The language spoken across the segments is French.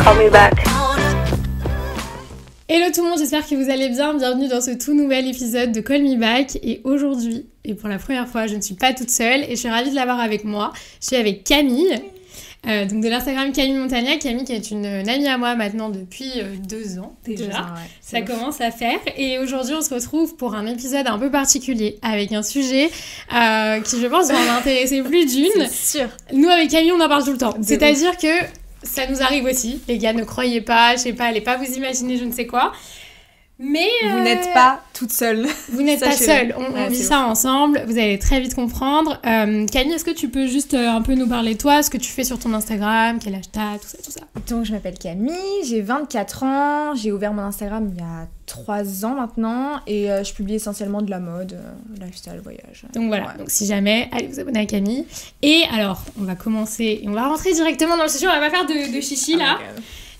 Call Me Back. Hello tout le monde, j'espère que vous allez bien. Bienvenue dans ce tout nouvel épisode de Call Me Back. Et aujourd'hui, et pour la première fois, je ne suis pas toute seule et je suis ravie de l'avoir avec moi. Je suis avec Camille, donc de l'Instagram Camille Montagnac. Camille qui est une amie à moi maintenant depuis 2 ans déjà. 2 ans, ouais, ça commence à faire. Et aujourd'hui, on se retrouve pour un épisode un peu particulier avec un sujet qui, je pense, va en intéresser plus d'une. C'est sûr. Nous, avec Camille, on en parle tout le temps. C'est-à-dire que ça nous arrive aussi. Les gars, ne croyez pas, je sais pas, allez pas vous imaginer je ne sais quoi. Mais vous n'êtes pas toute seule. Vous n'êtes pas seule. On vit ça ensemble. Vous allez très vite comprendre. Camille, est-ce que tu peux juste un peu nous parler de toi, ce que tu fais sur ton Instagram, quel âge t'as, tout ça. Donc, je m'appelle Camille, j'ai 24 ans. J'ai ouvert mon Instagram il y a 3 ans maintenant. Et je publie essentiellement de la mode, lifestyle, voyage. Donc voilà. Donc si jamais, allez vous abonner à Camille. Et alors, on va commencer et on va rentrer directement dans le sujet. On va pas faire de chichi là.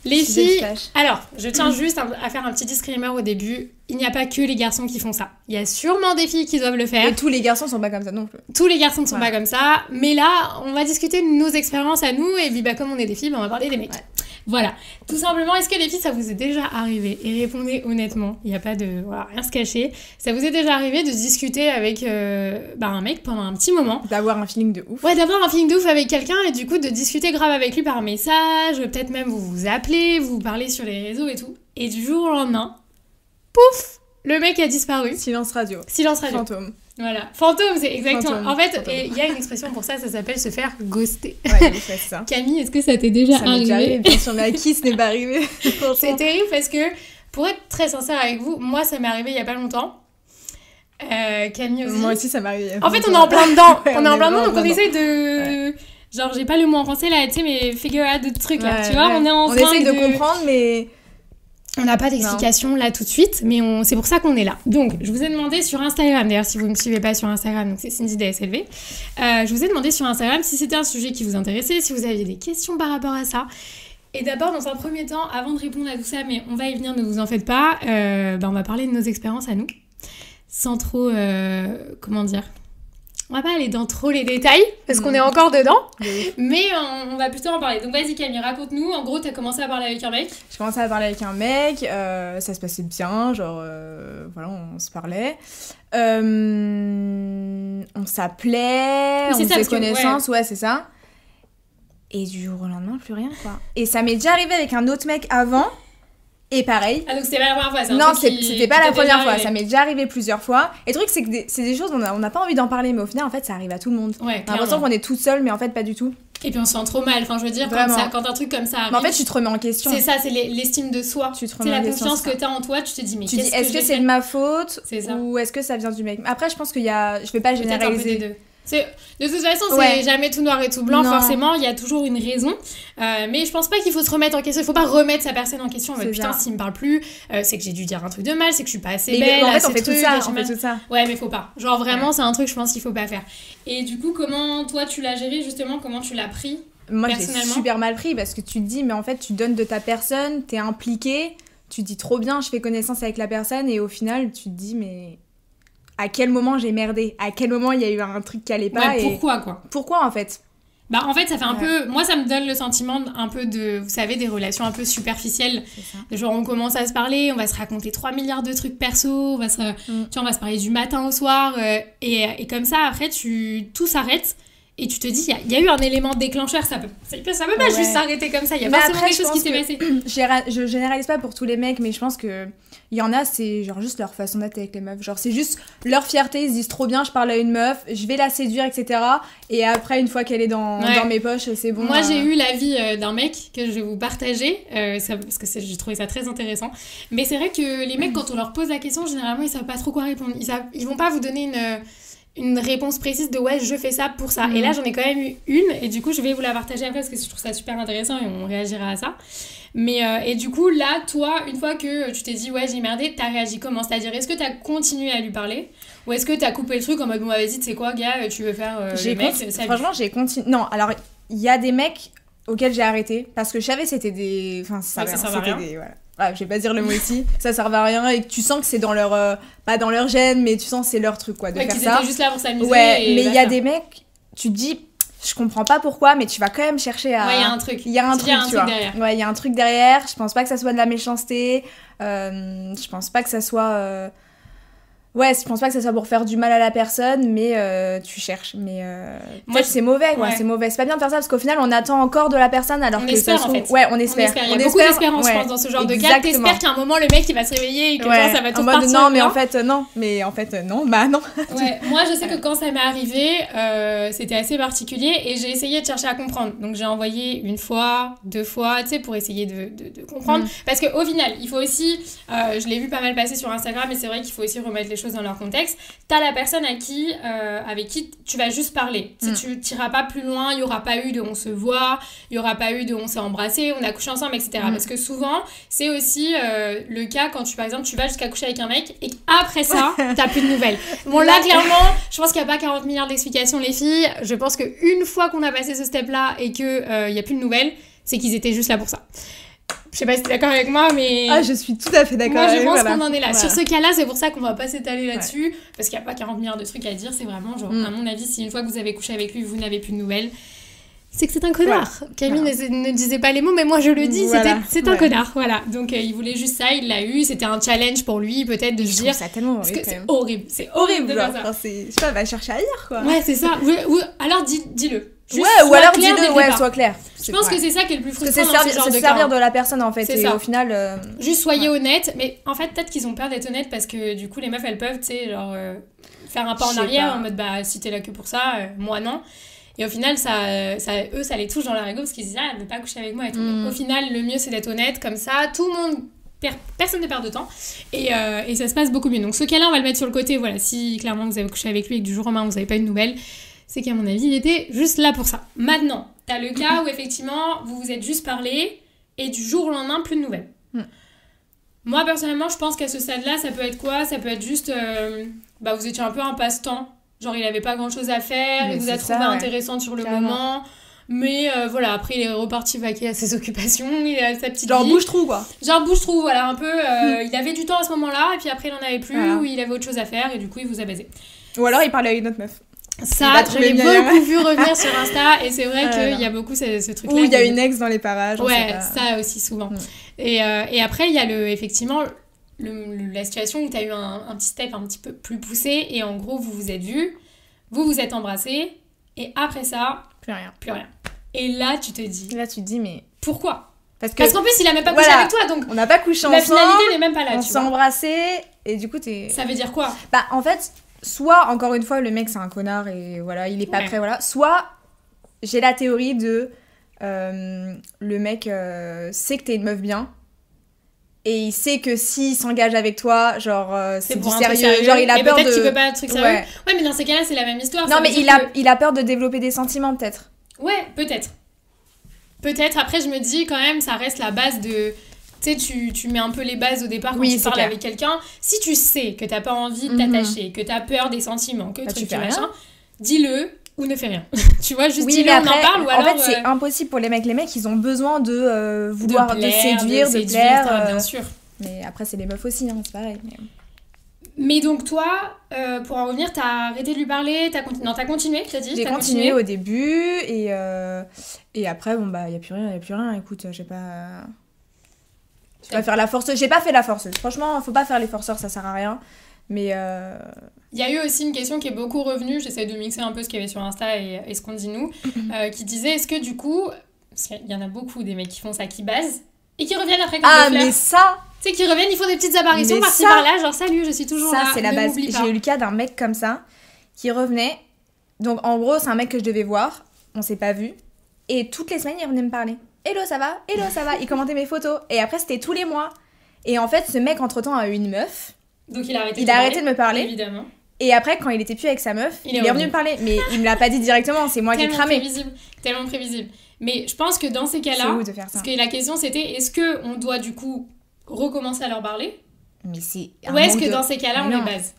Les filles, alors je tiens juste à faire un petit disclaimer au début, il n'y a pas que les garçons qui font ça. Il y a sûrement des filles qui doivent le faire. Et tous les garçons sont pas comme ça non plus. Tous les garçons ne sont pas comme ça, mais là on va discuter de nos expériences à nous et puis comme on est des filles, on va parler des mecs. Ouais. Voilà, tout simplement, est-ce que les filles ça vous est déjà arrivé? Et répondez honnêtement, il n'y a pas de... Voilà, rien se cacher. Ça vous est déjà arrivé de discuter avec un mec pendant un petit moment? D'avoir un feeling de ouf. Ouais, d'avoir un feeling de ouf avec quelqu'un et du coup de discuter grave avec lui par message, peut-être même vous vous appelez, vous parlez sur les réseaux et tout. Et du jour au lendemain, pouf, le mec a disparu. Silence radio. Silence radio. Fantôme. Voilà, fantôme, c'est exactement. Fantôme. En fait, il y a une expression pour ça s'appelle se faire ghoster. Ouais, c'est ça. Camille, est-ce que ça t'est déjà arrivé? Déjà arrivé, bien sûr, mais à qui ce n'est pas arrivé? C'est terrible parce que, pour être très sincère avec vous, moi ça m'est arrivé il y a pas longtemps. Camille aussi. Moi aussi ça m'est arrivé. En fait, on est en plein dedans. Ouais, on est en plein dedans, donc on dedans. essaie de... Ouais. Genre, j'ai pas le mot en français là, tu sais, mais figure out de trucs là, tu vois, on est en on train essaie de comprendre, mais... On n'a pas d'explication là tout de suite, mais c'est pour ça qu'on est là. Donc, je vous ai demandé sur Instagram, d'ailleurs si vous ne me suivez pas sur Instagram, donc c'est Cindy DSLV, je vous ai demandé sur Instagram si c'était un sujet qui vous intéressait, si vous aviez des questions par rapport à ça. Et d'abord, dans un premier temps, avant de répondre à tout ça, mais on va y venir, ne vous en faites pas, on va parler de nos expériences à nous, sans trop, comment dire... On va pas aller dans trop les détails, parce qu'on est encore dedans, mais on va plutôt en parler. Donc vas-y Camille, raconte-nous. En gros, t'as commencé à parler avec un mec. J'ai commencé à parler avec un mec, ça se passait bien, genre, voilà, on se parlait. On s'appelait, on faisait connaissance, ouais, c'est ça. Et du jour au lendemain, plus rien, quoi. Et ça m'est déjà arrivé avec un autre mec avant. Et pareil. Ah donc c'était pas la première fois, non, c'était pas la première fois, ça m'est déjà arrivé plusieurs fois. Et le truc c'est que c'est des choses on n'a pas envie d'en parler, mais au final en fait ça arrive à tout le monde. Ouais, on a l'impression qu'on est toute seule, mais en fait pas du tout. Et puis on se sent trop mal, enfin je veux dire, quand un truc comme ça arrive. Mais en fait tu te remets en question. C'est ça, c'est l'estime de soi. Tu te remets en question. C'est la confiance que t'as en toi, tu te dis mais qu'est-ce que est-ce que c'est de ma faute ou est-ce que ça vient du mec? Après je pense qu'il y a, je vais pas généraliser. Un peu des deux. De toute façon, c'est jamais tout noir et tout blanc, forcément, il y a toujours une raison. Mais je pense pas qu'il faut se remettre en question. Il faut pas remettre sa personne en question. Putain, s'il me parle plus, c'est que j'ai dû dire un truc de mal, c'est que je suis pas assez belle. En fait, on fait tout ça. Ouais, mais faut pas. Genre vraiment, c'est un truc, je pense qu'il faut pas faire. Et du coup, comment toi tu l'as géré justement? Comment tu l'as pris? Moi, j'ai super mal pris parce que tu te dis, mais en fait, tu donnes de ta personne, t'es impliqué, tu te dis trop bien, je fais connaissance avec la personne, et au final, tu te dis, mais. À quel moment j'ai merdé? À quel moment il y a eu un truc qui allait pas? Ouais, pourquoi quoi? Pourquoi en fait? Bah en fait ça fait un peu... Moi ça me donne le sentiment un peu de... Vous savez, des relations un peu superficielles. Genre on commence à se parler, on va se raconter 3 milliards de trucs perso, on va se parler du matin au soir. Et comme ça après tout s'arrête. Et tu te dis, il y a eu un élément déclencheur, ça peut pas juste s'arrêter comme ça, il y a forcément quelque chose qui s'est passé. Je généralise pas pour tous les mecs, mais je pense que il y en a, c'est genre juste leur façon d'être avec les meufs. Genre c'est juste leur fierté, ils se disent trop bien, je parle à une meuf, je vais la séduire, etc. Et après, une fois qu'elle est dans mes poches, c'est bon. Moi, j'ai eu l'avis d'un mec que je vais vous partager, parce que j'ai trouvé ça très intéressant. Mais c'est vrai que les mecs, quand on leur pose la question, généralement, ils savent pas trop quoi répondre. Ils vont pas vous donner une réponse précise de ouais je fais ça pour ça. Et là j'en ai quand même eu une et du coup je vais vous la partager après parce que je trouve ça super intéressant et on réagira à ça. Mais et du coup là toi une fois que tu t'es dit ouais j'ai merdé, t'as réagi comment? C'est-à-dire est-ce que t'as continué à lui parler ou est-ce que t'as coupé le truc en mode bon vas-y tu sais quoi gars tu veux faire le mec franchement j'ai continué. Non alors il y a des mecs auxquels j'ai arrêté parce que je savais c'était des ça servait à rien. Voilà, je vais pas dire le mot ici, ça servait à rien et que tu sens que c'est dans leur pas dans leur gène mais tu sens que c'est leur truc quoi de faire ça. Étaient juste là pour s'amuser. Ouais, mais il y a des mecs, tu te dis je comprends pas pourquoi, mais tu vas quand même chercher à... Ouais, il y a un truc. Il y a un truc, tu vois. derrière. Ouais, il y a un truc derrière. Je pense pas que ça soit de la méchanceté. Je pense pas que ça soit... Ouais, je pense pas que ça soit pour faire du mal à la personne, mais tu cherches. Mais moi, c'est mauvais, quoi. Ouais. C'est mauvais. C'est pas bien de faire ça, parce qu'au final, on attend encore de la personne, alors on que espère, ça se en trouve... fait. Ouais, on espère. Il y a beaucoup d'espérance, je pense, dans ce genre de cas. T'espères qu'à un moment, le mec, il va se réveiller et que genre, ça va tout partir. Non, mais en fait, non. Mais en fait, non. Bah, non. Ouais, moi, je sais que quand ça m'est arrivé, c'était assez particulier et j'ai essayé de chercher à comprendre. Donc, j'ai envoyé 1 fois, 2 fois, tu sais, pour essayer de comprendre. Parce qu'au final, il faut aussi... je l'ai vu pas mal passer sur Instagram, et c'est vrai qu'il faut aussi remettre les choses dans leur contexte. T'as la personne avec qui tu vas juste parler. Si tu t'iras pas plus loin, il y aura pas eu de on se voit, il y aura pas eu de on s'est embrassé, on a couché ensemble, etc. Parce que souvent, c'est aussi le cas quand par exemple, tu vas jusqu'à coucher avec un mec et qu'après ça, t'as plus de nouvelles. Bon, là, clairement, je pense qu'il y a pas 40 milliards d'explications, les filles. Je pense qu'une fois qu'on a passé ce step-là et qu'il y a plus de nouvelles, c'est qu'ils étaient juste là pour ça. Je sais pas si t'es d'accord avec moi, mais... Ah, je suis tout à fait d'accord. Moi, je pense qu'on en est là. Voilà. Sur ce cas-là, c'est pour ça qu'on va pas s'étaler là-dessus, parce qu'il n'y a pas 40 milliards de trucs à dire. C'est vraiment, genre, à mon avis, si une fois que vous avez couché avec lui, vous n'avez plus de nouvelles, c'est que c'est un connard. Ouais. Camille ne disait pas les mots, mais moi, je le dis, c'est un connard. Voilà. Donc, il voulait juste ça, il l'a eu. C'était un challenge pour lui, peut-être, de se dire... ça tellement horrible, parce que c'est horrible. C'est horrible de faire ça. Enfin, je sais pas, va chercher ailleurs, quoi. Ouais, c'est ça. Ou alors, dis-le. Juste ou alors dis-le, sois clair. Je pense que c'est ça qui est le plus frustrant dans ce genre de cas. C'est servir de la personne, en fait, et ça. Au final... Juste soyez honnête, mais en fait, peut-être qu'ils ont peur d'être honnêtes, parce que du coup, les meufs, elles peuvent, tu sais, genre, faire un pas en arrière, en mode, bah, si t'es là que pour ça, moi, non. Et au final, eux, ça les touche dans leur ego, parce qu'ils se disent, ah, elle veut pas coucher avec moi et tout. Au final, le mieux, c'est d'être honnête, comme ça, tout le monde... Personne ne perd de temps et ça se passe beaucoup mieux. Donc ce cas-là, on va le mettre sur le côté. Voilà, si clairement vous avez couché avec lui et que du jour au lendemain vous n'avez pas eu de nouvelles, c'est qu'à mon avis il était juste là pour ça. Maintenant, t'as le cas où effectivement vous vous êtes juste parlé et du jour au lendemain plus de nouvelles. Moi personnellement, je pense qu'à ce stade-là, ça peut être quoi ? Ça peut être juste vous étiez un peu un passe-temps, genre il avait pas grand-chose à faire, il vous a trouvé intéressante sur le moment. Mais voilà, après il est reparti vaquer à ses occupations, il a sa petite genre vie. bouche-trou, quoi. Genre bouche-trou, voilà, un peu. Il avait du temps à ce moment-là, et puis après il en avait plus, ou il avait autre chose à faire, et du coup il vous a baisé. Ou alors il parlait avec une autre meuf. Ça, je l'ai beaucoup vu revenir sur Insta, et c'est vrai qu'il y a beaucoup ce truc-là. Ou il y a une ex dans les parages. Ouais, ça aussi souvent. Et après il y a effectivement la situation où t'as eu un petit step un petit peu plus poussé, et en gros vous vous êtes vus, vous vous êtes embrassés, et après ça... Plus rien. Et là, tu te dis... mais... Pourquoi ? Parce qu'en plus, il a même pas couché avec toi, donc... On n'a pas couché ensemble. La finalité n'est même pas là, on s'est embrassés, et du coup, t'es... Ça veut dire quoi ? Bah, en fait, soit, encore une fois, le mec, c'est un connard, et voilà, il est pas prêt, voilà. Soit, j'ai la théorie de... le mec sait que t'es une meuf bien, et il sait que s'il s'engage avec toi, genre, c'est du sérieux. Genre, il a peur peut-être qu'il veut pas un truc sérieux. Ouais, mais dans ces cas-là, c'est la même histoire. Non, mais il a peur de développer des sentiments, peut-être. Ouais, peut-être. Après, je me dis, quand même, ça reste la base de... Tu sais, tu mets un peu les bases au départ quand tu parles avec quelqu'un. Si tu sais que t'as pas envie de t'attacher, que t'as peur des sentiments, que tu machin, dis-le ou ne fais rien. Tu vois, juste dis-le, on en parle, ou alors... En fait, c'est impossible pour les mecs. Les mecs, ils ont besoin de vouloir de séduire, de plaire. Bien sûr. Mais après, c'est les meufs aussi, hein, c'est pareil. Mais donc toi, pour en revenir, t'as arrêté de lui parler, t'as continué, t'as dit ? J'ai continué au début, et après, bon, bah, y a plus rien. Écoute, j'ai pas faire la forceuse. J'ai pas fait la forceuse. Franchement, faut pas faire les forceurs, ça sert à rien. Mais il y a eu aussi une question qui est beaucoup revenue, j'essaie de mixer un peu ce qu'il y avait sur Insta et ce qu'on dit nous, qui disait, est-ce que du coup, parce qu'il y en a beaucoup des mecs qui font ça, qui basent, et qui reviennent après comme des fleurs. Mais ça... Tu sais, qui reviennent, ils font des petites apparitions par-ci par-là, genre salut, je suis toujours là. Ça, c'est la base. J'ai eu le cas d'un mec comme ça, qui revenait. Donc, en gros, c'est un mec que je devais voir, on s'est pas vu. Et toutes les semaines, il revenait me parler. Hello, ça va ? Hello, ça va ? Il commentait mes photos. Et après, c'était tous les mois. Et en fait, ce mec, entre-temps, a eu une meuf. Donc, il a arrêté de me parler. Évidemment. Et après, quand il était plus avec sa meuf, il est revenu me parler. Mais il me l'a pas dit directement, c'est moi qui ai cramé. Tellement prévisible. Mais je pense que dans ces cas-là, parce que la question c'était, est-ce qu'on doit du coup recommencer à leur parler ? Mais c'est ou est-ce que dans ces cas-là, on les base ?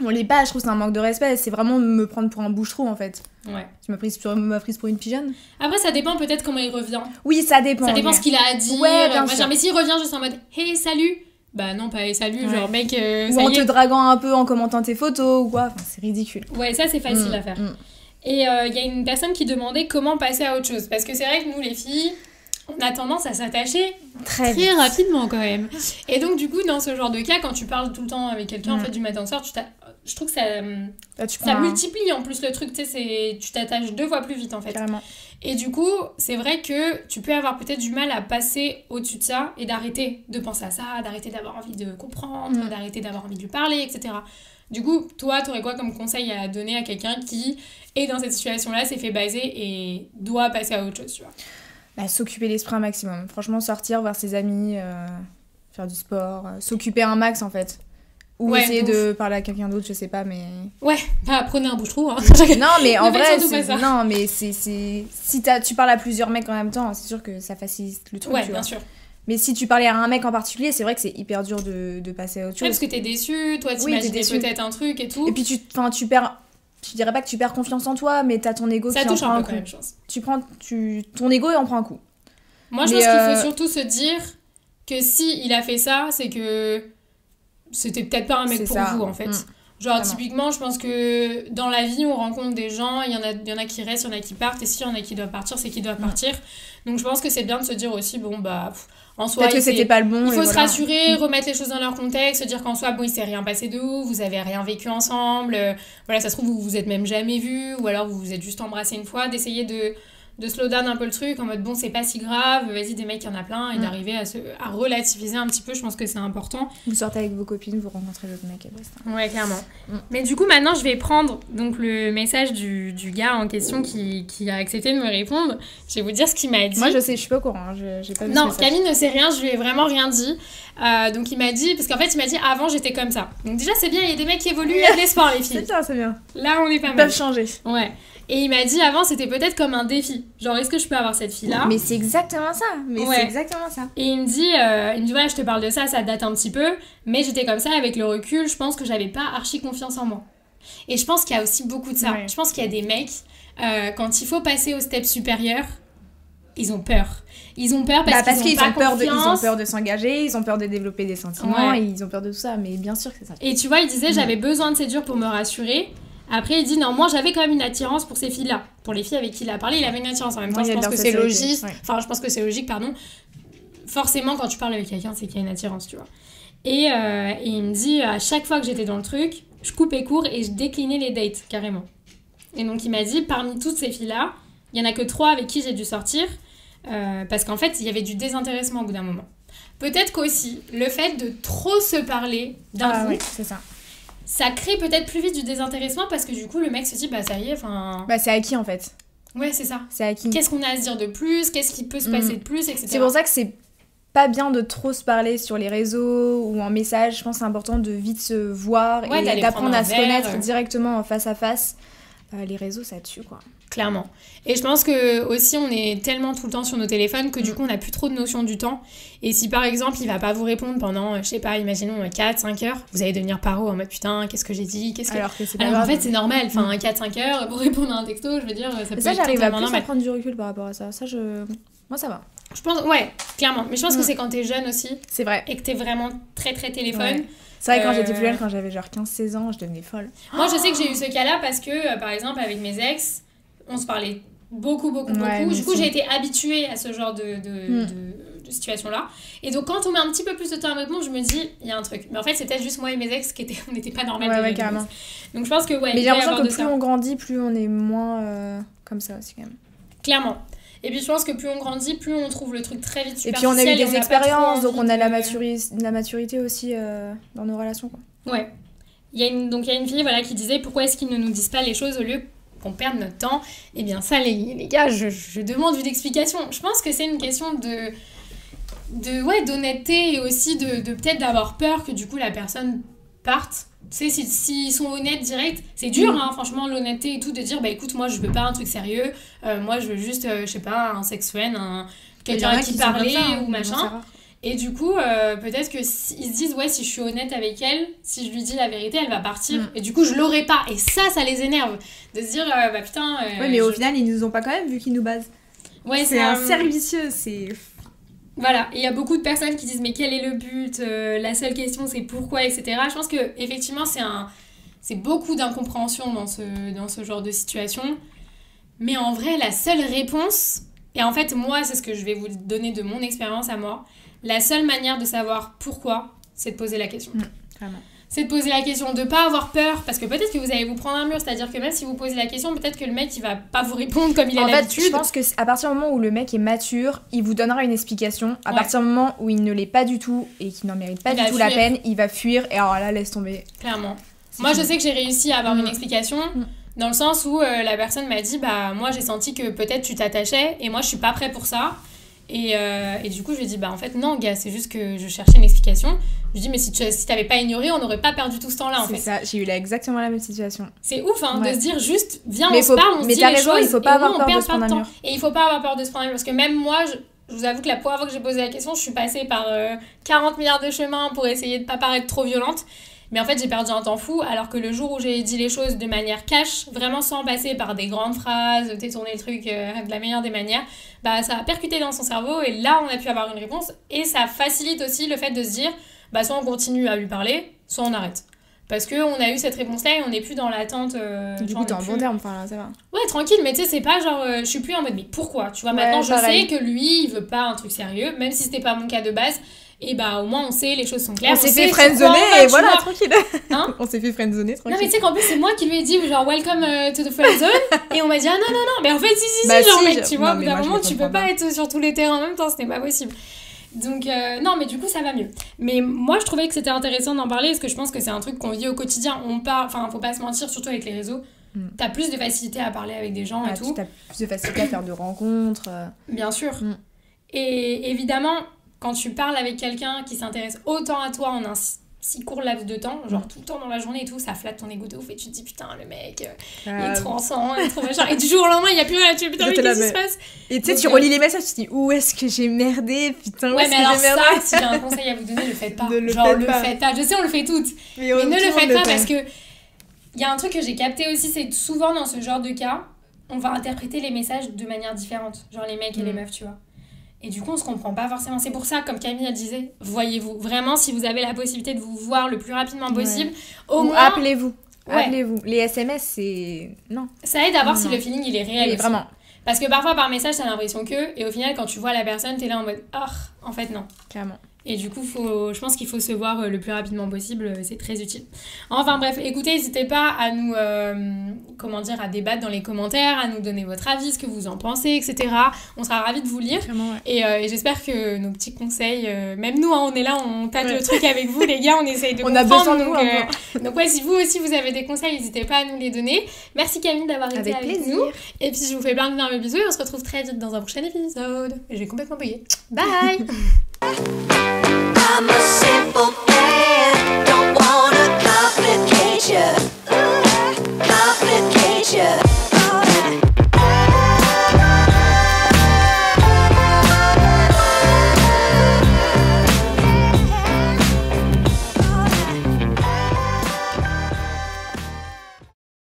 On les base, je trouve que c'est un manque de respect. C'est vraiment me prendre pour un bouche-trou, en fait. Ouais. Tu m'as prise pour une pigeonne. Après, ça dépend peut-être comment il revient. Oui, ça dépend. Ça dépend ce qu'il a à dire. Ouais, bien sûr. Mais s'il revient juste en mode « Hey, salut !» Bah non, pas « Hey, salut !» Genre, mec, ou en te draguant un peu en commentant tes photos ou quoi. Enfin, c'est ridicule. Ouais, ça, c'est facile à faire. Et il y a une personne qui demandait comment passer à autre chose. Parce que c'est vrai que nous, les filles, on a tendance à s'attacher très rapidement quand même. Et donc, du coup, dans ce genre de cas, quand tu parles tout le temps avec quelqu'un, en fait, du matin au soir, je trouve que ça multiplie en plus le truc. Tu sais, tu t'attaches 2 fois plus vite, en fait. Carrément. Et du coup, c'est vrai que tu peux avoir peut-être du mal à passer au-dessus de ça et d'arrêter de penser à ça, d'arrêter d'avoir envie de comprendre, d'arrêter d'avoir envie de lui parler, etc. Du coup, toi, t'aurais quoi comme conseil à donner à quelqu'un qui est dans cette situation-là, s'est fait baiser et doit passer à autre chose, tu vois? Bah, s'occuper l'esprit un maximum. Franchement, sortir, voir ses amis, faire du sport, s'occuper un max, en fait. Ou essayer de parler à quelqu'un d'autre, je sais pas, mais... Ouais, bah prenez un bouche-trou, hein. Non, mais en vrai, non, mais c'est... Si tu parles à plusieurs mecs en même temps, c'est sûr que ça facilite le truc, ouais, tu bien vois. sûr. Mais si tu parlais à un mec en particulier, c'est vrai que c'est hyper dur de passer à autre chose. Ouais, parce que t'es déçue, toi t'imaginais peut-être un truc et tout. Et puis tu perds... Je dirais pas que tu perds confiance en toi, mais t'as ton ego qui en prend un coup. Ça touche un peu quand même, je pense. Ton ego, il en prend un coup. Moi, je pense qu'il faut surtout se dire que si il a fait ça, c'est que... c'était peut-être pas un mec pour vous, en fait. Genre, typiquement, je pense que dans la vie, on rencontre des gens, il y en a qui restent, il y en a qui partent, et s'il y en a qui doivent partir, c'est qu'ils doivent partir. Donc, je pense que c'est bien de se dire aussi, bon, bah, en soi, peut-être que c'était pas le bon. Il faut se rassurer, remettre les choses dans leur contexte, se dire qu'en soi, bon, il s'est rien passé de ouf, vous avez rien vécu ensemble, voilà, ça se trouve, vous vous êtes même jamais vus, ou alors vous vous êtes juste embrassés une fois, d'essayer de slow down un peu le truc en mode bon c'est pas si grave, vas-y des mecs il y en a plein, et d'arriver à relativiser un petit peu, je pense que c'est important. Vous sortez avec vos copines, vous rencontrez d'autres mecs et basta. Ouais, clairement. Mais du coup maintenant je vais prendre donc le message du gars en question qui a accepté de me répondre. Je vais vous dire ce qu'il m'a dit. Moi je sais, je suis pas au courant, j'ai pas vu non, Camille ne sait rien, je lui ai vraiment rien dit. Donc il m'a dit, parce qu'en fait il m'a dit avant j'étais comme ça. Donc déjà c'est bien, il y a des mecs qui évoluent, il y a de l'espoir les filles. C'est bien. Là on est pas mal. Ils peuvent changer. Ouais. Et il m'a dit avant c'était peut-être comme un défi. Genre est-ce que je peux avoir cette fille-là ? Mais c'est exactement ça. C'est exactement ça. Et il me dit voilà je te parle de ça, ça date un petit peu, mais j'étais comme ça avec le recul, je pense que j'avais pas archi confiance en moi. Et je pense qu'il y a aussi beaucoup de ça. Ouais. Je pense qu'il y a des mecs, quand il faut passer au step supérieur, ils ont peur. Ils ont peur parce qu'ils ont pas confiance. Ils ont peur de s'engager, ils ont peur de développer des sentiments, ils ont peur de tout ça, mais bien sûr que c'est ça. Et tu vois, il disait j'avais besoin de séduire pour me rassurer. Après, il dit non, moi j'avais quand même une attirance pour ces filles-là. Pour les filles avec qui il a parlé, il avait une attirance. En même temps, je pense que c'est logique. Ouais. Enfin, je pense que c'est logique, pardon. Forcément, quand tu parles avec quelqu'un, c'est qu'il y a une attirance, tu vois. Et il me dit à chaque fois que j'étais dans le truc, je coupais court et je déclinais les dates, carrément. Et donc, il m'a dit parmi toutes ces filles-là, il y en a que 3 avec qui j'ai dû sortir. Parce qu'en fait, il y avait du désintéressement au bout d'un moment. Peut-être qu'aussi, le fait de trop se parler d'un coup. Oui, c'est ça. Ça crée peut-être plus vite du désintéressement parce que du coup le mec se dit bah ça y est, enfin... Bah c'est acquis en fait. Ouais c'est ça. C'est acquis. Qu'est-ce qu'on a à se dire de plus, qu'est-ce qui peut se passer de plus, etc. C'est pour ça que c'est pas bien de trop se parler sur les réseaux ou en message. Je pense que c'est important de vite se voir et d'apprendre à se connaître directement en face à face. Les réseaux ça tue quoi. Clairement. Et je pense que aussi on est tellement tout le temps sur nos téléphones que du coup on n'a plus trop de notion du temps. Et si par exemple il va pas vous répondre pendant, je sais pas, imaginons 4-5 heures, vous allez devenir paro en mode putain, qu'est-ce que j'ai dit, Alors que c'est pas Alors grave. En fait c'est normal, enfin 4-5 heures pour répondre à un texto, je veux dire, ça peut ça, être j'arrive totalement à normal. prendre du recul par rapport à ça. Moi ça va. Je pense, ouais, clairement. Mais je pense que c'est quand t'es jeune aussi. C'est vrai. Et que t'es vraiment très très téléphone. Ouais. C'est vrai, quand j'étais plus jeune, quand j'avais genre 15-16 ans, je devenais folle. Moi, je sais que j'ai eu ce cas-là parce que, par exemple, avec mes ex, on se parlait beaucoup. Du coup, j'ai été habituée à ce genre de situation-là. Et donc, quand on met un petit peu plus de temps à répondre, je me dis, il y a un truc. Mais en fait, c'est peut-être juste moi et mes ex on n'était pas normales. Ouais, carrément. Donc, je pense que, mais j'ai l'impression que plus on grandit, plus on est moins comme ça aussi, quand même. Clairement. Et puis je pense que plus on grandit, plus on trouve le truc très vite superficiel. Et puis on a eu des expériences, donc on a la maturité aussi dans nos relations, quoi. Ouais. Il y a une fille voilà, qui disait pourquoi est-ce qu'ils ne nous disent pas les choses au lieu qu'on perde notre temps. Eh bien ça les gars, je demande une explication. Je pense que c'est une question d'honnêteté et aussi de peut-être d'avoir peur que du coup la personne parte. Tu sais, s'ils sont honnêtes direct, c'est dur, hein, franchement, l'honnêteté et tout, de dire, bah écoute, moi je veux pas un truc sérieux, moi je veux juste, je sais pas, un sex friend, quelqu'un à qui parler ou machin. Et du coup, peut-être qu'ils se disent, ouais, si je suis honnête avec elle, si je lui dis la vérité, elle va partir. Et du coup, je l'aurai pas. Et ça les énerve. De se dire, bah putain. Ouais, mais au final, ils nous ont pas quand même vu qu'ils nous basent. Ouais, c'est un cercle vicieux, c'est. Voilà, et il y a beaucoup de personnes qui disent mais quel est le but, la seule question c'est pourquoi, etc. Je pense que effectivement c'est c'est beaucoup d'incompréhension dans ce genre de situation. Mais en vrai, la seule réponse, et en fait, moi, c'est ce que je vais vous donner de mon expérience à moi, la seule manière de savoir pourquoi, c'est de poser la question. Vraiment. C'est de poser la question, de pas avoir peur, parce que peut-être que vous allez vous prendre un mur, c'est-à-dire que même si vous posez la question, peut-être que le mec, il va pas vous répondre comme il a l'habitude. En fait, je pense qu'à partir du moment où le mec est mature, il vous donnera une explication. À partir du moment où il ne l'est pas du tout et qu'il n'en mérite pas du tout la peine, il va fuir, et alors là, laisse tomber. Clairement. Moi, je sais que j'ai réussi à avoir une explication, dans le sens où la personne m'a dit, bah, moi, j'ai senti que peut-être tu t'attachais, et moi, je suis pas prêt pour ça. Et du coup, je lui ai dit, bah en fait, non, gars, c'est juste que je cherchais une explication. Je lui ai dit, mais si t'avais pas ignoré, on n'aurait pas perdu tout ce temps-là, en fait. C'est ça, j'ai eu exactement la même situation. C'est ouf, hein, de se dire juste, viens, on se parle, on se dit les choses. Mais il faut pas avoir peur de se prendre un mur. Et il faut pas avoir peur de se prendre un mur, parce que même moi, je vous avoue que la première fois que j'ai posé la question, je suis passée par 40 milliards de chemins pour essayer de pas paraître trop violente. Mais en fait, j'ai perdu un temps fou, alors que le jour où j'ai dit les choses de manière cash, vraiment sans passer par des grandes phrases, détourner le truc de la meilleure des manières, bah ça a percuté dans son cerveau, et là, on a pu avoir une réponse. Et ça facilite aussi le fait de se dire, bah soit on continue à lui parler, soit on arrête. Parce qu'on a eu cette réponse-là et on n'est plus dans l'attente. Du coup, t'es en bon terme, enfin là, ça va. Ouais, tranquille, mais tu sais, c'est pas genre. Je suis plus en mode, mais pourquoi? Tu vois, maintenant, je sais que lui, il veut pas un truc sérieux, même si c'était pas mon cas de base. Et bah, au moins, on sait, les choses sont claires. On s'est fait friendzoner et voilà, tranquille. Hein? On s'est fait friendzoner, tranquille. Non, mais tu sais qu'en plus, c'est moi qui lui ai dit, genre, welcome to the friendzone. Et on m'a dit, ah non, mais en fait, si, genre, mec, tu vois, au bout d'un moment, tu peux pas être sur tous les terrains en même temps, ce n'est pas possible. Donc, non, mais du coup, ça va mieux. Mais moi, je trouvais que c'était intéressant d'en parler, parce que je pense que c'est un truc qu'on vit au quotidien. On parle, enfin, faut pas se mentir, surtout avec les réseaux. T'as plus de facilité à parler avec des gens et tout. T'as plus de facilité à faire de rencontres. Bien sûr. Et évidemment, quand tu parles avec quelqu'un qui s'intéresse autant à toi en un si court laps de temps, genre tout le temps dans la journée et tout, ça flatte ton ego de ouf et tu te dis putain, le mec, il est trop ensemble, il est trop machin. Et du jour au lendemain, il n'y a plus rien, tu es putain, mais qu'est-ce qui se passe? Et tu sais, tu relis les messages, tu te dis où est-ce que j'ai merdé, putain, où est-ce que j'ai merdé? Ouais, mais alors ça, si j'ai un conseil à vous donner, le faites pas. Le faites pas. Je sais, on le fait toutes, mais ne le faites pas parce que il y a un truc que j'ai capté aussi, c'est souvent dans ce genre de cas, on va interpréter les messages de manière différente, genre les mecs et les meufs, tu vois. Et du coup, on se comprend pas forcément. C'est pour ça, comme Camille disait, voyez-vous. Vraiment, si vous avez la possibilité de vous voir le plus rapidement possible, au moins... Appelez-vous. Appelez-vous. Les SMS, c'est... Non. Ça aide à voir si le feeling, il est réel. Oui, vraiment. Parce que parfois, par message, t'as l'impression que... Et au final, quand tu vois la personne, t'es là en mode... Ah, en fait, non. Clairement. Et du coup, je pense qu'il faut se voir le plus rapidement possible, c'est très utile. Enfin bref, écoutez, n'hésitez pas à nous, à débattre dans les commentaires, à nous donner votre avis, ce que vous en pensez, etc. On sera ravis de vous lire. Vraiment, ouais. Et j'espère que nos petits conseils, même nous, on est là, on tâte le truc avec vous, les gars, on essaye de comprendre. On a besoin de vous. Donc ouais, si vous aussi, vous avez des conseils, n'hésitez pas à nous les donner. Merci Camille d'avoir été avec nous. Et puis je vous fais plein de bisous et on se retrouve très vite dans un prochain épisode. J'ai complètement bugué. Bye. I'm a simple